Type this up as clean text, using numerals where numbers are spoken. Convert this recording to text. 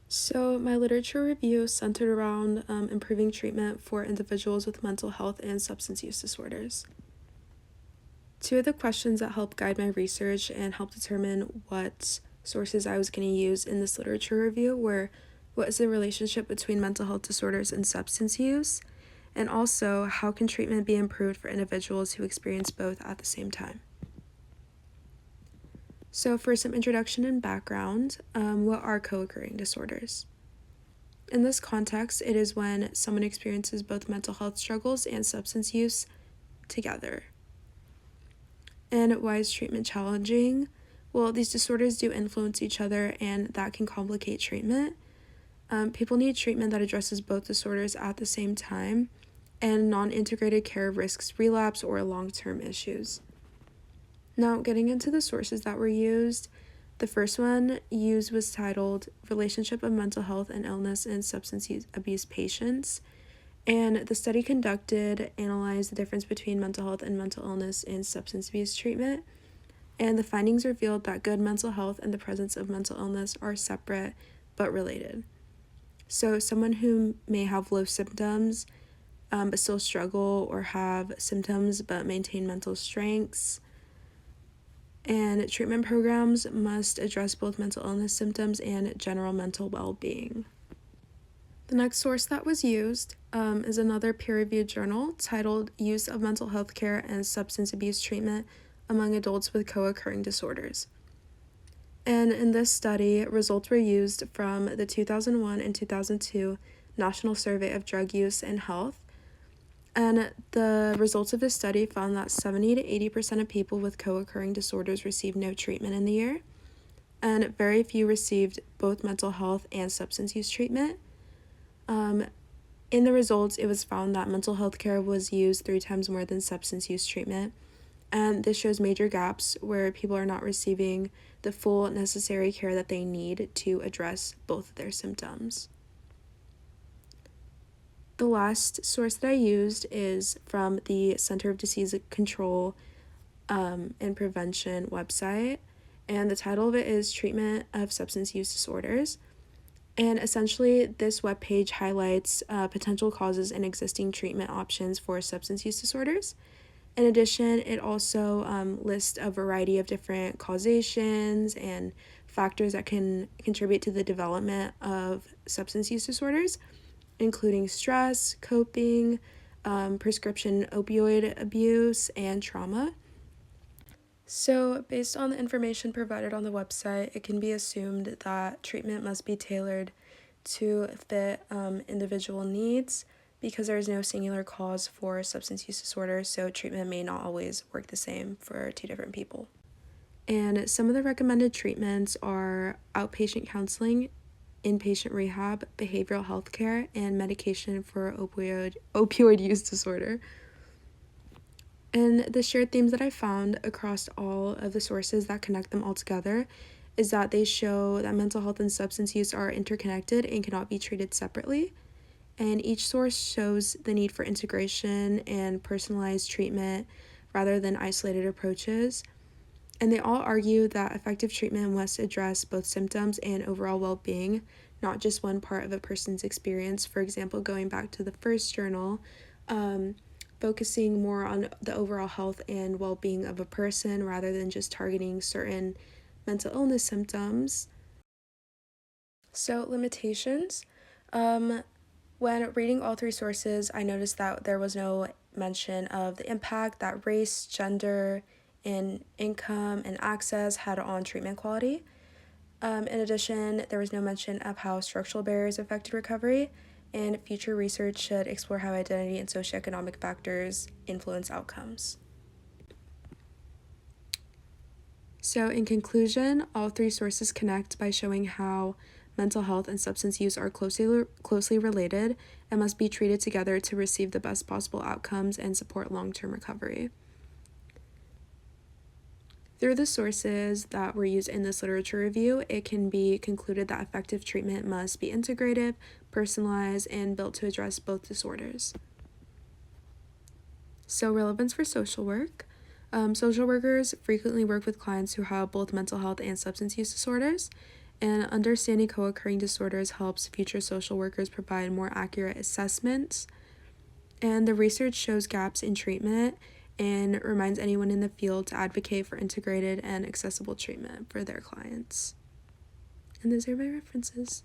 So, my literature review centered around improving treatment for individuals with mental health and substance use disorders. Two of the questions that helped guide my research and help determine what sources I was going to use in this literature review were what is the relationship between mental health disorders and substance use, and also how can treatment be improved for individuals who experience both at the same time. So, for some introduction and background, what are co-occurring disorders? In this context, it is when someone experiences both mental health struggles and substance use together. And why is treatment challenging? Well, these disorders do influence each other, and that can complicate treatment. People need treatment that addresses both disorders at the same time, and non-integrated care risks relapse or long-term issues. Now, getting into the sources that were used, the first one used was titled Relationship of Mental Health and Illness in Substance Abuse Patients. And the study conducted analyzed the difference between mental health and mental illness in substance abuse treatment. And the findings revealed that good mental health and the presence of mental illness are separate but related. So, someone who may have low symptoms but still struggle, or have symptoms but maintain mental strengths. And treatment programs must address both mental illness symptoms and general mental well-being. The next source that was used is another peer-reviewed journal titled Use of Mental Health Care and Substance Abuse Treatment Among Adults with Co-Occurring Disorders. And in this study, results were used from the 2001 and 2002 National Survey of Drug Use and Health. And the results of this study found that 70 to 80% of people with co-occurring disorders received no treatment in the year, and very few received both mental health and substance use treatment. In the results, it was found that mental health care was used 3 times more than substance use treatment, and this shows major gaps where people are not receiving the full necessary care that they need to address both of their symptoms. The last source that I used is from the Center of Disease Control and Prevention website, and the title of it is Treatment of Substance Use Disorders. And essentially, this webpage highlights potential causes and existing treatment options for substance use disorders. In addition, it also lists a variety of different causations and factors that can contribute to the development of substance use disorders, including stress, coping, prescription opioid abuse, and trauma. So, based on the information provided on the website, it can be assumed that treatment must be tailored to fit individual needs because there is no singular cause for substance use disorder, so treatment may not always work the same for 2 different people. And some of the recommended treatments are outpatient counseling, inpatient rehab, behavioral health care, and medication for opioid use disorder. And the shared themes that I found across all of the sources that connect them all together is that they show that mental health and substance use are interconnected and cannot be treated separately. And each source shows the need for integration and personalized treatment rather than isolated approaches. And they all argue that effective treatment must address both symptoms and overall well-being, not just one part of a person's experience. For example, going back to the first journal, focusing more on the overall health and well-being of a person rather than just targeting certain mental illness symptoms. So, limitations. When reading all 3 sources, I noticed that there was no mention of the impact that race, gender, and income and access had on treatment quality. In addition, there was no mention of how structural barriers affected recovery, and future research should explore how identity and socioeconomic factors influence outcomes. So, in conclusion, all 3 sources connect by showing how mental health and substance use are closely related and must be treated together to receive the best possible outcomes and support long-term recovery. Through the sources that were used in this literature review, it can be concluded that effective treatment must be integrative, personalized, and built to address both disorders. So, relevance for social work. Social workers frequently work with clients who have both mental health and substance use disorders, And understanding co-occurring disorders helps future social workers provide more accurate assessments. And the research shows gaps in treatment and reminds anyone in the field to advocate for integrated and accessible treatment for their clients. And those are my references.